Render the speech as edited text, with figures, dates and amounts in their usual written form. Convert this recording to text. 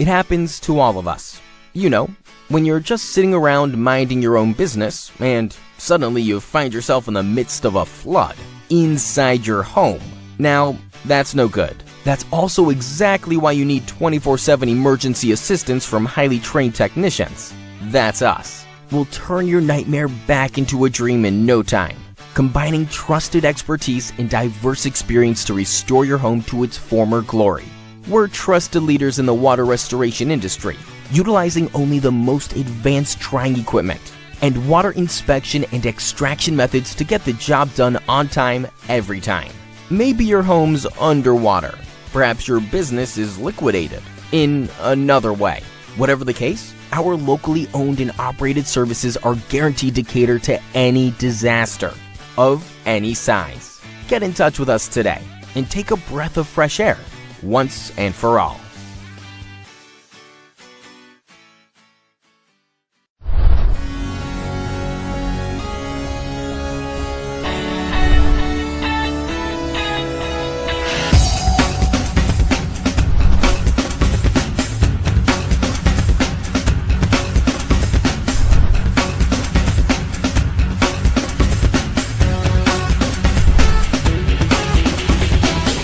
It happens to all of us. You know, when you're just sitting around minding your own business, and suddenly you find yourself in the midst of a flood inside your home. Now, that's no good. That's also exactly why you need 24/7 emergency assistance from highly trained technicians. That's us. We'll turn your nightmare back into a dream in no time, combining trusted expertise and diverse experience to restore your home to its former glory. We're trusted leaders in the water restoration industry, utilizing only the most advanced drying equipment and water inspection and extraction methods to get the job done on time, every time. Maybe your home's underwater. Perhaps your business is liquidated in another way. Whatever the case, our locally owned and operated services are guaranteed to cater to any disaster of any size. Get in touch with us today and take a breath of fresh air once and for all.